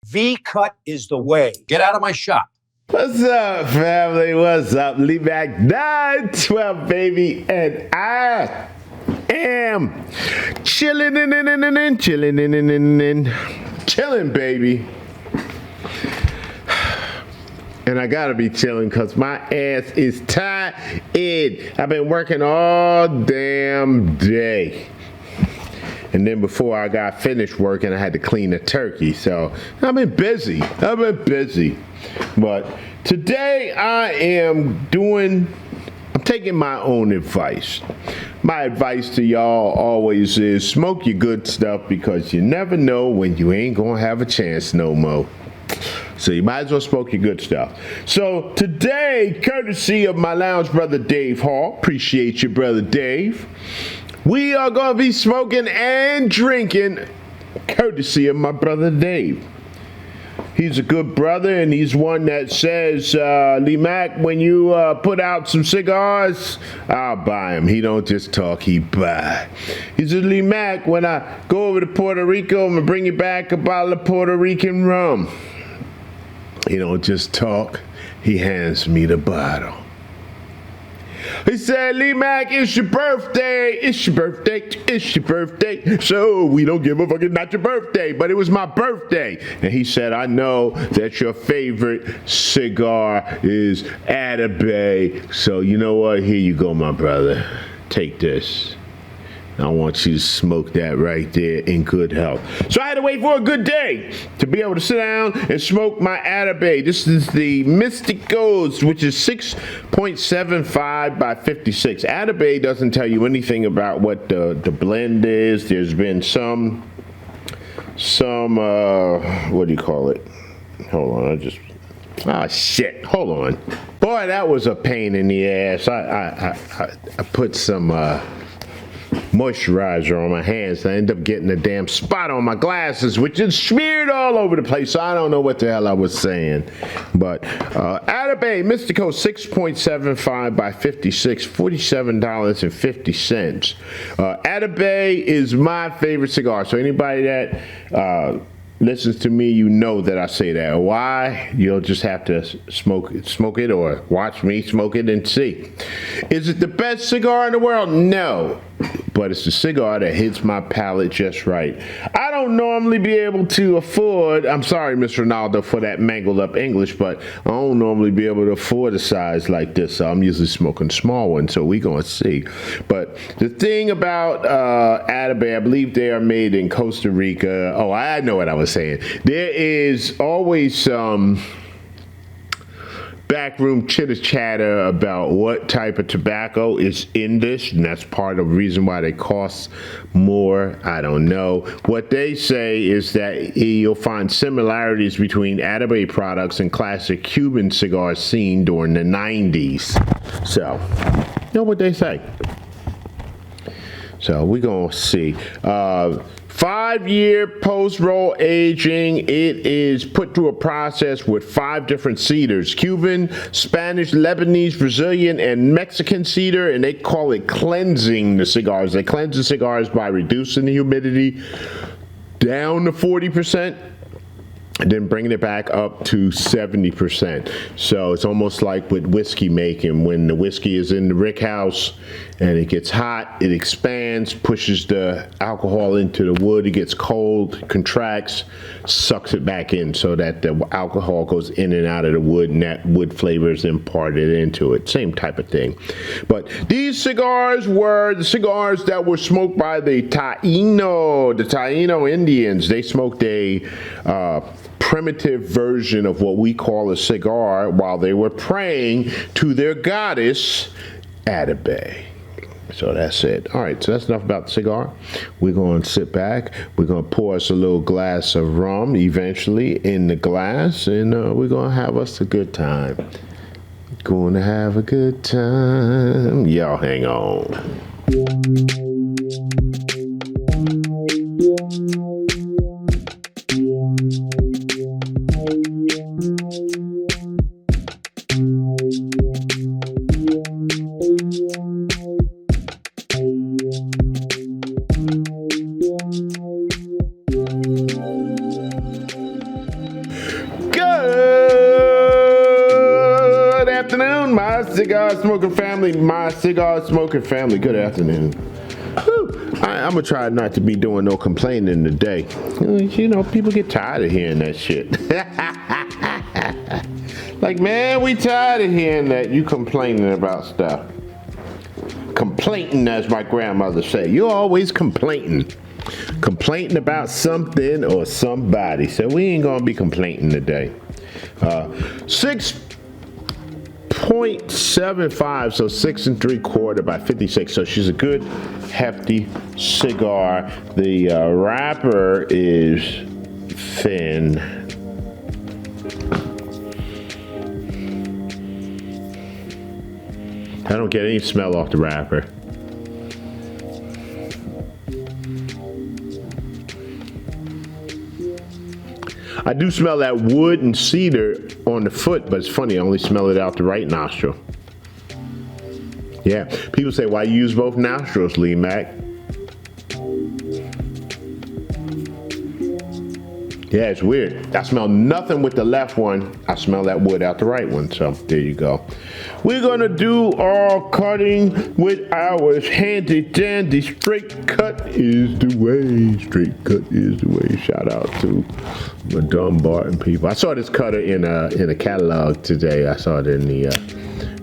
V-cut is the way. Get out of my shop. What's up, family? What's up? LeeMack912, baby. And I am chilling, baby. And I gotta be chilling because my ass is tired. I've been working all damn day. And then before I got finished working, I had to clean a turkey. So I've been busy. But today I'm taking my own advice. My advice to y'all always is smoke your good stuff because you never know when you ain't gonna have a chance no more. So you might as well smoke your good stuff. So today, courtesy of my lounge brother Dave Hall, appreciate you, brother Dave, we are going to be smoking and drinking courtesy of my brother Dave. He's a good brother, and he's one that says, LeeMack, when you put out some cigars, I'll buy them. He don't just talk, he buy. He says, LeeMack, when I go over to Puerto Rico, I'm going to bring you back a bottle of Puerto Rican rum. He don't just talk, he hands me the bottle. He said, LeeMack, it's your birthday. So we don't give a fuck, it's not your birthday, but it was my birthday. And he said, I know that your favorite cigar is Atabey. So you know what? Here you go, my brother. Take this. I want you to smoke that right there in good health. So I had to wait for a good day to be able to sit down and smoke my Atabey. This is the Misticos, which is 6.75 by 56. Atabey doesn't tell you anything about what the blend is. There's been some what do you call it? Hold on, shit, hold on. Boy, that was a pain in the ass. I put some moisturizer on my hands. I end up getting a damn spot on my glasses, which is smeared all over the place. So I don't know what the hell I was saying. But Atabey Misticos 6.75 by 56, $47.50. Atabey is my favorite cigar. So anybody that listens to me, you know that I say that. Why? You'll just have to smoke it or watch me smoke it and see. Is it the best cigar in the world? No. But it's a cigar that hits my palate just right. I don't normally be able to afford, I'm sorry, Miss Ronaldo, for that mangled up English, but I don't normally be able to afford a size like this, so I'm usually smoking small ones, so we're going to see. But the thing about Atabey, I believe they are made in Costa Rica. Oh, I know what I was saying. There is always some backroom chitter chatter about what type of tobacco is in this, and that's part of the reason why they cost more. I don't know. What they say is that you'll find similarities between Atabey products and classic Cuban cigars seen during the 90s. So, you know what they say. So we're gonna see. 5-year post-roll aging. It is put through a process with 5 different cedars: Cuban, Spanish, Lebanese, Brazilian, and Mexican cedar, and they call it cleansing the cigars. They cleanse the cigars by reducing the humidity down to 40%. And then bringing it back up to 70%. So it's almost like with whiskey making. When the whiskey is in the rick house and it gets hot, it expands, pushes the alcohol into the wood, it gets cold, contracts, sucks it back in so that the alcohol goes in and out of the wood and that wood flavor is imparted into it. Same type of thing. But these cigars were the cigars that were smoked by the Taino Indians. They smoked a primitive version of what we call a cigar while they were praying to their goddess, Atabey. So that's it. All right, so that's enough about the cigar. We're going to sit back. We're going to pour us a little glass of rum eventually in the glass, and we're going to have us a good time. Going to have a good time. Y'all hang on. cigar smoking family, my cigar smoking family, good afternoon. I'm gonna try not to be doing no complaining today. You know, people get tired of hearing that shit. Like, man, we tired of hearing that you complaining about stuff. Complaining, as my grandmother say. You're always complaining. Complaining about something or somebody. So we ain't gonna be complaining today. 6.75, so 6 3/4 by 56. So she's a good, hefty cigar. The wrapper is thin. I don't get any smell off the wrapper. I do smell that wood and cedar on the foot, but it's funny, I only smell it out the right nostril. Yeah, people say, why you use both nostrils, LeeMack? Yeah, it's weird. I smell nothing with the left one. I smell that wood out the right one, so there you go. We're gonna do our cutting with ours. Handy dandy, straight cut is the way. Straight cut is the way. Shout out to my Dumbarton people. I saw this cutter in a catalog today. I saw it in the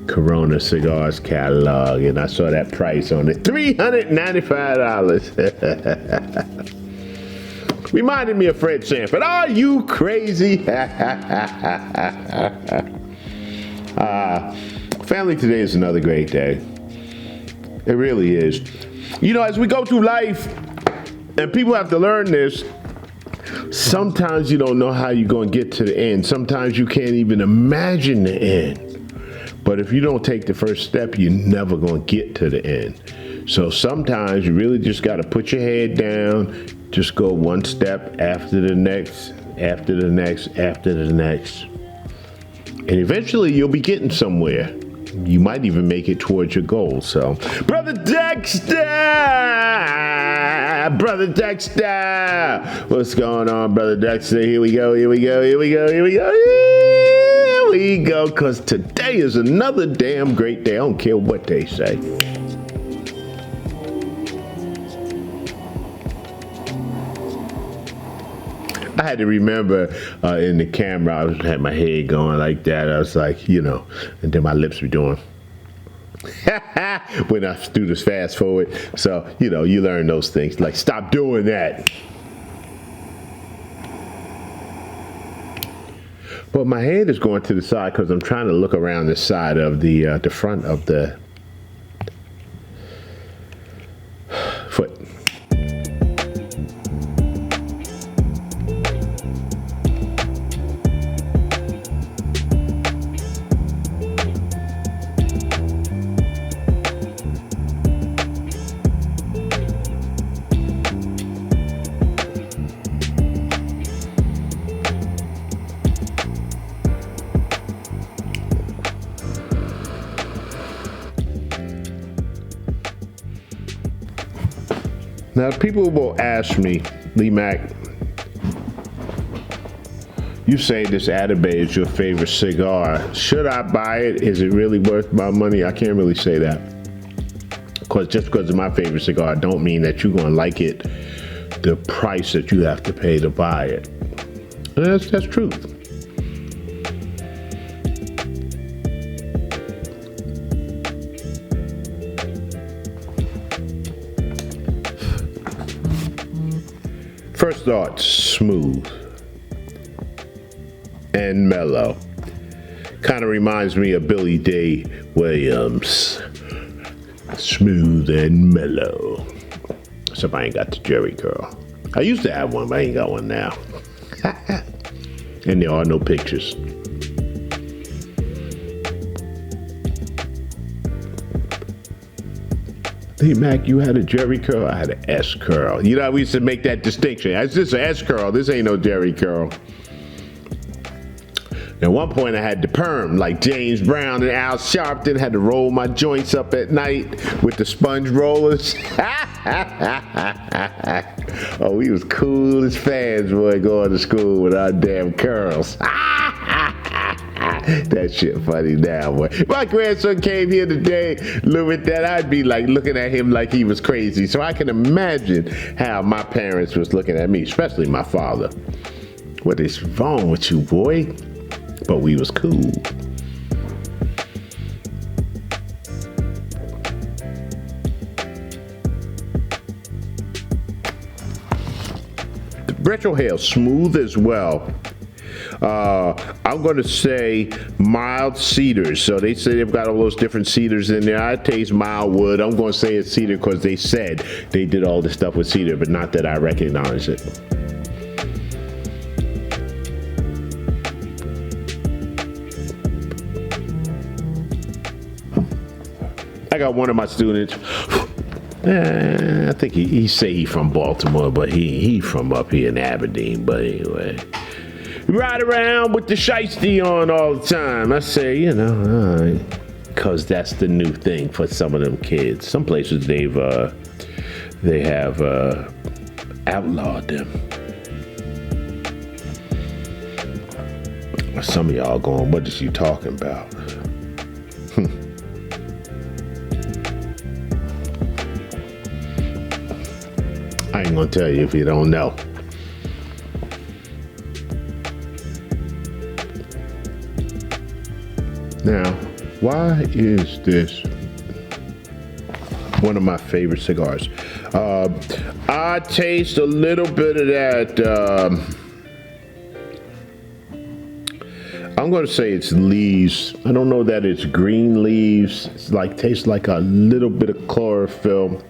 Corona Cigars catalog, and I saw that price on it, $395. Reminded me of Fred Sanford. Are you crazy? Family today is another great day. It really is. You know, as we go through life, and people have to learn this, sometimes you don't know how you're going to get to the end. Sometimes you can't even imagine the end. But if you don't take the first step, you're never going to get to the end. So sometimes you really just got to put your head down, just go one step after the next, after the next, after the next. And eventually you'll be getting somewhere. You might even make it towards your goal. So, Brother Dexter! Brother Dexter! What's going on, Brother Dexter? Here we go, here we go, here we go, here we go. Here we go, because today is another damn great day. I don't care what they say. I had to remember in the camera, I had my head going like that. I was like, you know, and then my lips were doing when I do this fast forward. So, you know, you learn those things. Like, stop doing that. But my head is going to the side because I'm trying to look around the side of the front of the foot. Now, people will ask me, LeeMack, you say this Atabey is your favorite cigar. Should I buy it? Is it really worth my money? I can't really say that. Because just because it's my favorite cigar, don't mean that you're going to like it, the price that you have to pay to buy it. And that's truth. First thought, smooth and mellow. Kind of reminds me of Billy Day Williams. Smooth and mellow. Except I ain't got the Jerry curl. I used to have one, but I ain't got one now. And there are no pictures. LeeMack, you had a Jerry curl, I had an S curl. You know, we used to make that distinction. It's just an S curl, this ain't no Jerry curl. At one point I had the perm, like James Brown and Al Sharpton, had to roll my joints up at night with the sponge rollers. Oh, we was cool as fans, boy, going to school with our damn curls. That shit funny now, boy. If my grandson came here today, look at that, I'd be like looking at him like he was crazy. So I can imagine how my parents was looking at me, especially my father. What is wrong with you, boy? But we was cool. The retrohale, smooth as well. I'm going to say mild cedars. So they say they've got all those different cedars in there. I taste mild wood. I'm going to say it's cedar because they said they did all this stuff with cedar, but not that I recognize it. I got one of my students. I think he say he from Baltimore, but he from up here in Aberdeen. But anyway, ride around with the shiesty on all the time. I say, you know, all right, because that's the new thing for some of them kids. Some places they have outlawed them. Some of y'all going, what is she talking about? I ain't gonna tell you if you don't know. Now, why is this one of my favorite cigars? I taste a little bit of that. I'm gonna say it's leaves. I don't know that it's green leaves. It's like tastes like a little bit of chlorophyll.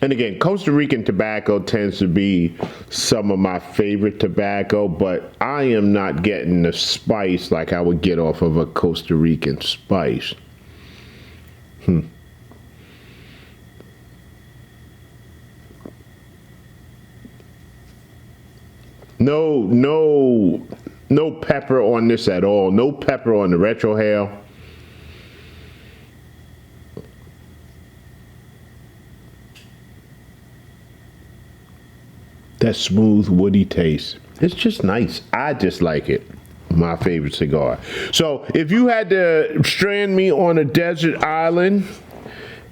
And again, Costa Rican tobacco tends to be some of my favorite tobacco, but I am not getting the spice like I would get off of a Costa Rican spice. No pepper on this at all. No pepper on the retrohale. That smooth, woody taste. It's just nice. I just like it. My favorite cigar. So if you had to strand me on a desert island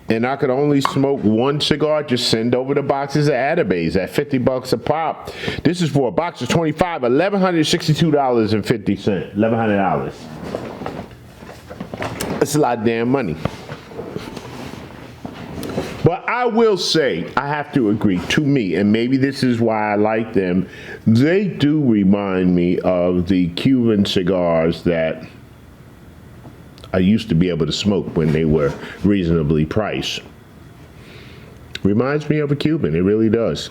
and I could only smoke one cigar, just send over the boxes of Atabeys at $50 a pop. This is for a box of 25, $1,162.50. $1,100. That's a lot of damn money. But I will say, I have to agree, to me, and maybe this is why I like them, they do remind me of the Cuban cigars that I used to be able to smoke when they were reasonably priced. Reminds me of a Cuban, it really does.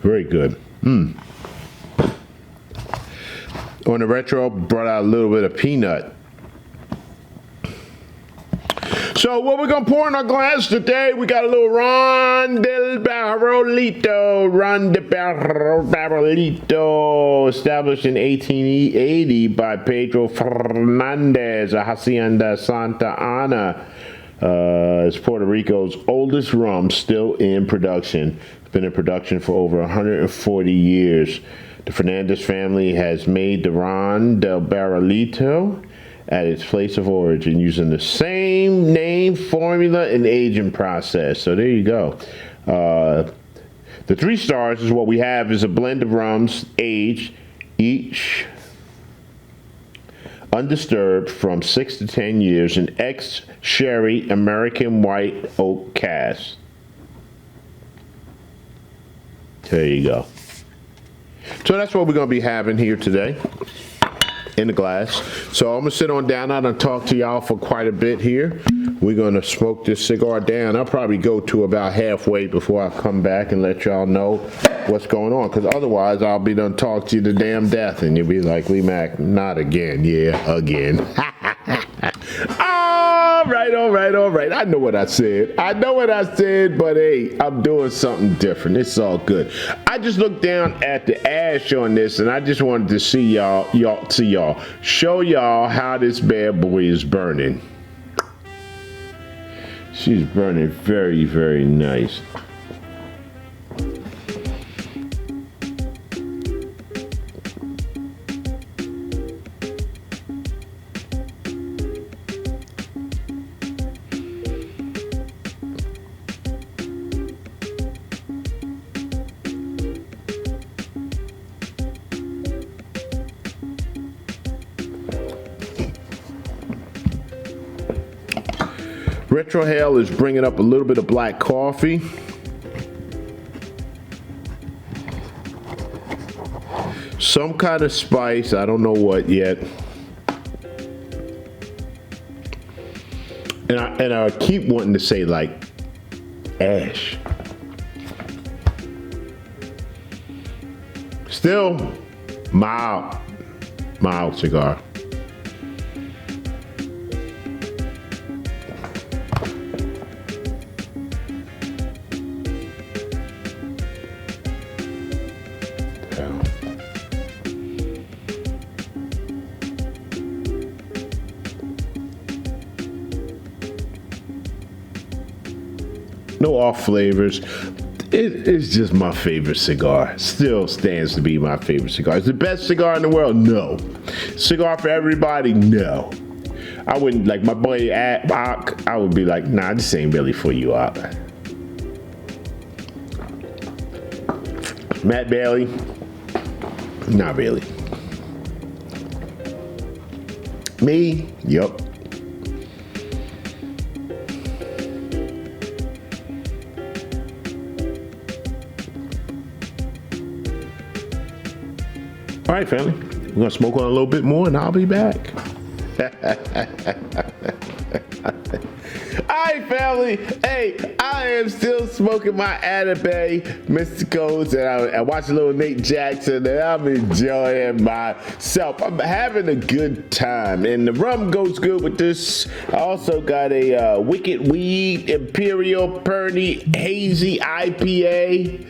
Very good. On the retro, brought out a little bit of peanut. So what we're gonna pour in our glass today, we got a little Ron del Barolito. Ron del Barolito, established in 1880 by Pedro Fernandez, a Hacienda Santa Ana. It's Puerto Rico's oldest rum, still in production. It's been in production for over 140 years. The Fernandez family has made the Ron del Barolito at its place of origin using the same name, formula, and aging process. So there you go. The 3 stars is what we have is a blend of rums aged each undisturbed from 6 to 10 years in ex-sherry American white oak cask. There you go. So that's what we're going to be having here today in the glass. So I'm going to sit on down out and talk to y'all for quite a bit here. We're going to smoke this cigar down. I'll probably go to about halfway before I come back and let y'all know what's going on. Because otherwise I'll be done talk to you to damn death. And you'll be like, LeeMack, not again. Yeah, again. All right. I know what I said. But hey, I'm doing something different. It's all good. I just looked down at the ash on this and I just wanted to see show y'all how this bad boy is burning. She's burning very, very nice. Retrohale is bringing up a little bit of black coffee. Some kind of spice, I don't know what yet. And I keep wanting to say like ash. Still mild cigar. No off flavors. It's just my favorite cigar. Still stands to be my favorite cigar. It's the best cigar in the world? No. Cigar for everybody? No. I wouldn't, like my boy Ak, I would be like, nah, this ain't really for you, Ak. Matt Bailey? Not really. Me? Yup. All right, family, we're gonna smoke on a little bit more and I'll be back. All right, family, hey, I am still smoking my Atabey Misticos and I watch a little Nate Jackson and I'm enjoying myself. I'm having a good time and the rum goes good with this. I also got a Wicked Weed Imperial Perny Hazy IPA.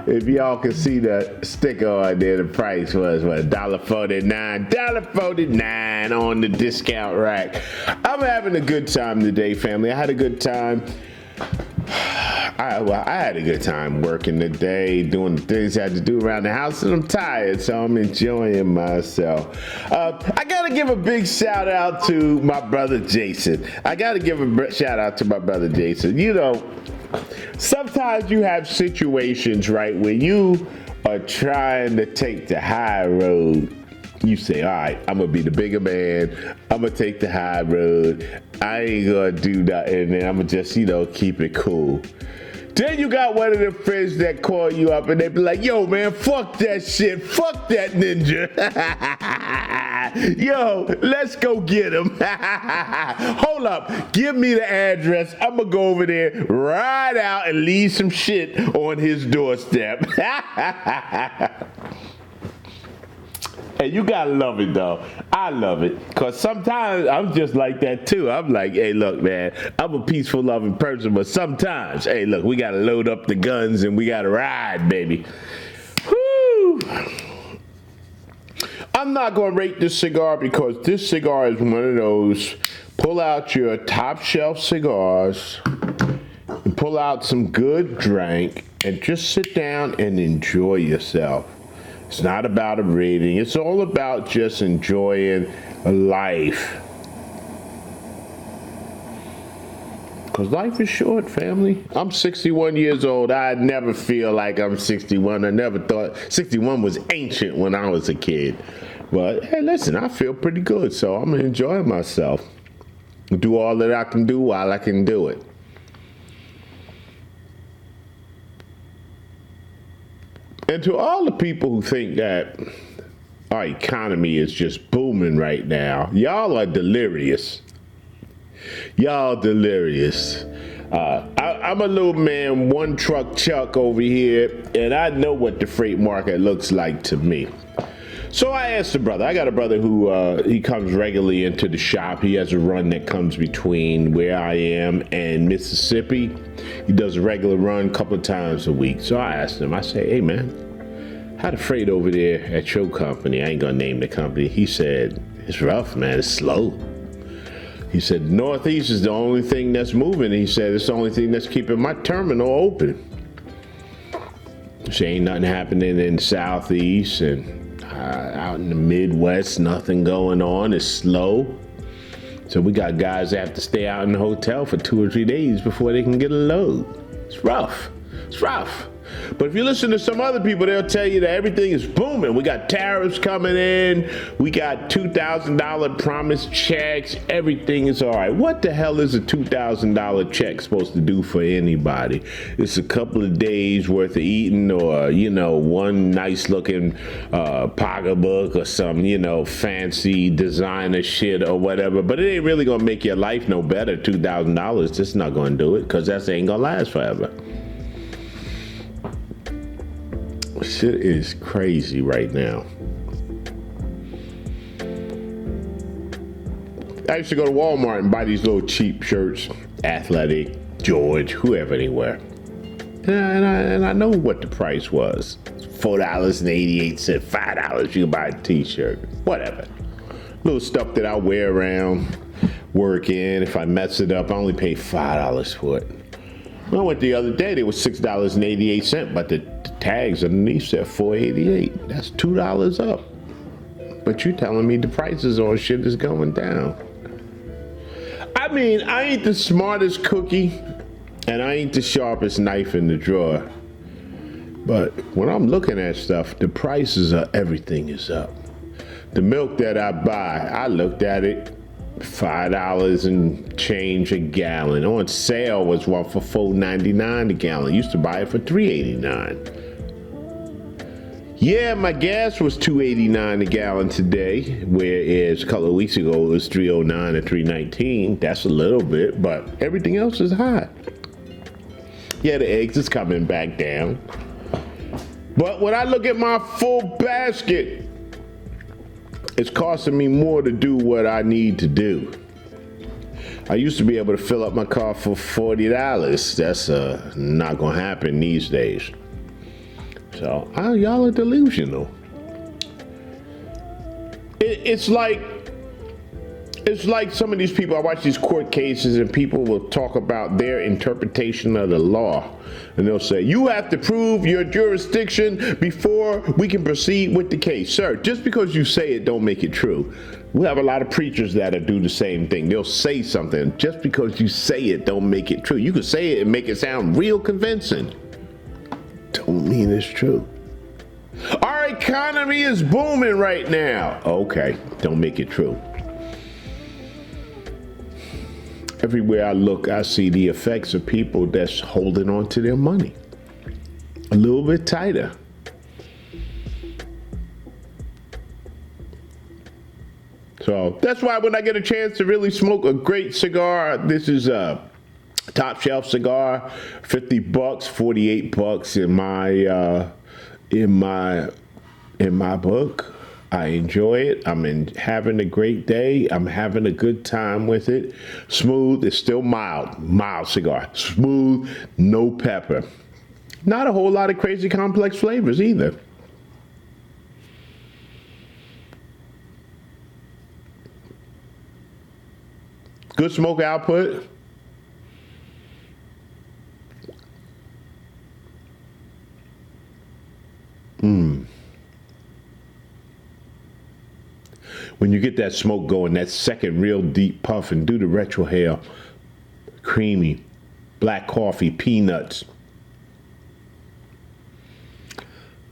If y'all can see the sticker on there, the price was what, $1.49, $1.49 on the discount rack. I'm having a good time today, family. I had a good time. I had a good time working today, doing the things I had to do around the house, and I'm tired, so I'm enjoying myself. I gotta give a big shout out to my brother Jason. You know, sometimes you have situations, right, where you are trying to take the high road. You say, all right, I'm gonna be the bigger man. I'm gonna take the high road. I ain't gonna do nothing, and I'm gonna just, keep it cool. Then you got one of the friends that call you up and they be like, yo, man, fuck that shit. Fuck that ninja. Yo, let's go get him. Hold up. Give me the address. I'm going to go over there, ride out, and leave some shit on his doorstep. Hey, you gotta love it though. I love it. Cause sometimes I'm just like that too. I'm like, hey, look, man, I'm a peaceful, loving person, but sometimes, hey, look, we gotta load up the guns and we gotta ride, baby. Woo! I'm not gonna rate this cigar because this cigar is one of those, pull out your top shelf cigars, and pull out some good drink, and just sit down and enjoy yourself. It's not about a rating. It's all about just enjoying life. Because life is short, family. I'm 61 years old. I never feel like I'm 61. I never thought 61 was ancient when I was a kid. But hey, listen, I feel pretty good, so I'm enjoying myself. Do all that I can do while I can do it. And to all the people who think that our economy is just booming right now, y'all are delirious. Y'all delirious. I'm a little man, one truck Chuck over here, and I know what the freight market looks like to me. So I asked the brother. I got a brother who he comes regularly into the shop. He has a run that comes between where I am and Mississippi. He does a regular run a couple of times a week. So I asked him, I say, hey man, how the freight over there at your company? I ain't gonna name the company. He said, it's rough, man, it's slow. He said, Northeast is the only thing that's moving. He said, it's the only thing that's keeping my terminal open. So ain't nothing happening in the Southeast and out in the Midwest, nothing going on. It's slow. So we got guys that have to stay out in the hotel for 2 or 3 days before they can get a load. It's rough. It's rough. But if you listen to some other people, they'll tell you that everything is booming. We got tariffs coming in. We got $2,000 promise checks. Everything is all right. What the hell is a $2,000 check supposed to do for anybody? It's a couple of days worth of eating or, one nice looking pocketbook or some, fancy designer shit or whatever. But it ain't really going to make your life no better. $2,000, just not going to do it because that ain't going to last forever. Shit is crazy right now. I used to go to Walmart and buy these little cheap shirts, Athletic, George, whoever they were. And I know what the price was. $4.88, $5 you can buy a t-shirt, whatever. Little stuff that I wear around, work in. If I mess it up, I only pay $5 for it. I went the other day, they was $6.88, but the tags underneath said $4.88. That's $2 up. But you telling me the prices on shit is going down. I mean, I ain't the smartest cookie, and I ain't the sharpest knife in the drawer. But when I'm looking at stuff, the prices of everything is up. The milk that I buy, I looked at it, $5 and change a gallon. On sale was one for $4.99 a gallon. Used to buy it for $3.89. Yeah, my gas was $2.89 a gallon today, whereas a couple of weeks ago it was $3.09 or $3.19. That's a little bit, but everything else is high. Yeah, the eggs is coming back down. But when I look at my full basket, it's costing me more to do what I need to do. I used to be able to fill up my car for $40. That's not gonna happen these days. So y'all are delusional. It's like some of these people, I watch these court cases and people will talk about their interpretation of the law. And they'll say, you have to prove your jurisdiction before we can proceed with the case. Sir, just because you say it don't make it true. We have a lot of preachers that do the same thing. They'll say something. Just because you say it don't make it true. You can say it and make it sound real convincing. Don't mean it's true. Our economy is booming right now. Okay, don't make it true. Everywhere I look, I see the effects of people that's holding on to their money a little bit tighter. So that's why when I get a chance to really smoke a great cigar, this is a top shelf cigar, $50, $48 in my book. I enjoy it. I'm having a great day. I'm having a good time with it. Smooth. It's still mild cigar. Smooth, no pepper. Not a whole lot of crazy complex flavors either. Good smoke output. When you get that smoke going, that second real deep puff and do the retrohale, creamy, black coffee, peanuts.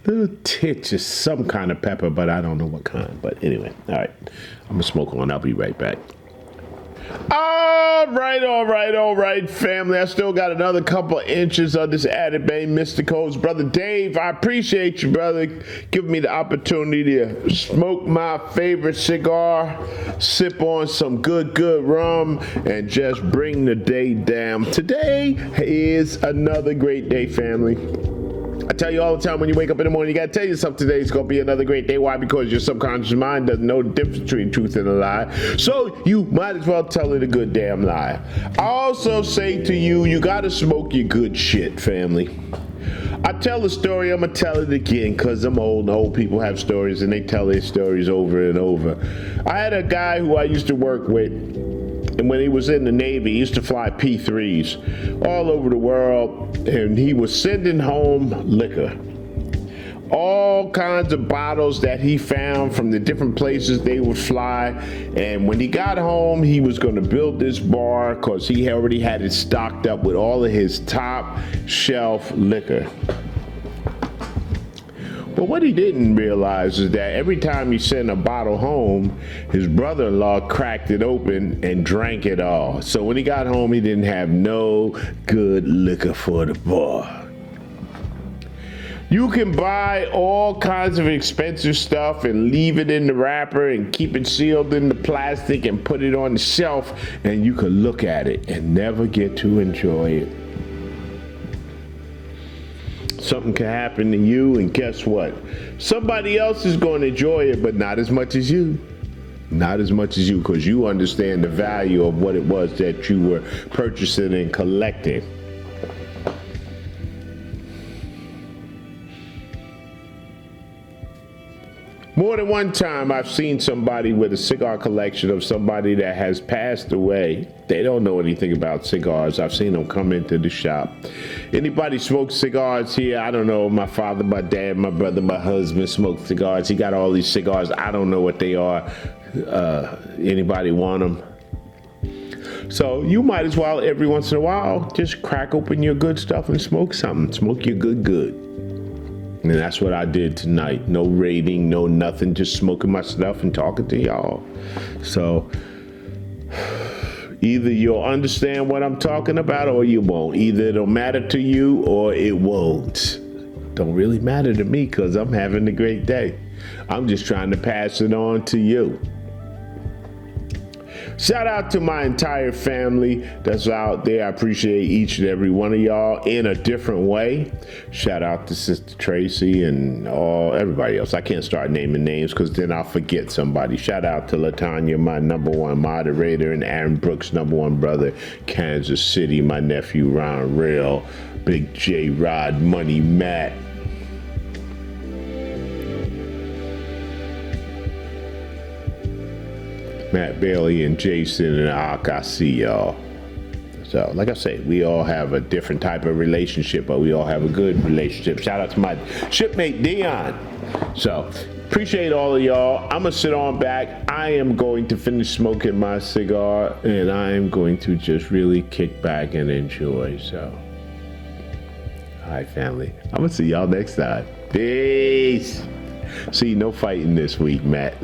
Little titch of some kind of pepper, but I don't know what kind. But anyway, all right, I'm gonna smoke on. I'll be right back. All right, family. I still got another couple of inches of this Atabey Misticos. Brother Dave, I appreciate you, brother, giving me the opportunity to smoke my favorite cigar, sip on some good rum, and just bring the day down. Today is another great day, family. I tell you all the time, when you wake up in the morning, you gotta tell yourself today's gonna be another great day. Why? Because your subconscious mind doesn't know the difference between truth and a lie. So you might as well tell it a good damn lie. I also say to you, you gotta smoke your good shit, family. I tell the story, I'm gonna tell it again, because I'm old, and old people have stories, and they tell their stories over and over. I had a guy who I used to work with. And when he was in the Navy, he used to fly P3s all over the world, and he was sending home liquor. All kinds of bottles that he found from the different places they would fly. And when he got home, he was going to build this bar because he already had it stocked up with all of his top shelf liquor. But what he didn't realize is that every time he sent a bottle home, his brother-in-law cracked it open and drank it all. So when he got home, he didn't have no good liquor for the bar. You can buy all kinds of expensive stuff and leave it in the wrapper and keep it sealed in the plastic and put it on the shelf, and you can look at it and never get to enjoy it. Something can happen to you, and guess what? Somebody else is going to enjoy it, but not as much as you. Not as much as you, because you understand the value of what it was that you were purchasing and collecting. More than one time, I've seen somebody with a cigar collection of somebody that has passed away. They don't know anything about cigars. I've seen them come into the shop. Anybody smoke cigars here? I don't know. My father, my dad, my brother, my husband smoked cigars. He got all these cigars. I don't know what they are. Anybody want them? So you might as well, every once in a while, just crack open your good stuff and smoke something. Smoke your good. And that's what I did tonight. No rating, no nothing, just smoking my stuff and talking to y'all. So either you'll understand what I'm talking about or you won't. Either it'll matter to you or it won't. Don't really matter to me because I'm having a great day. I'm just trying to pass it on to you. Shout out to my entire family that's out there. I appreciate each and every one of y'all in a different way. Shout out to Sister Tracy and everybody else. I can't start naming names because then I'll forget somebody. Shout out to LaTanya, my #1 moderator, and Aaron Brooks, #1 brother, Kansas City, my nephew Ron Real, Big J Rod, Money Matt. Matt Bailey and Jason and I see y'all. So, like I say, we all have a different type of relationship, but we all have a good relationship. Shout out to my shipmate Dion. So, appreciate all of y'all. I'm gonna sit on back. I am going to finish smoking my cigar, and I am going to just really kick back and enjoy. So, all right, family. I'm gonna see y'all next time. Peace. See, no fighting this week, Matt.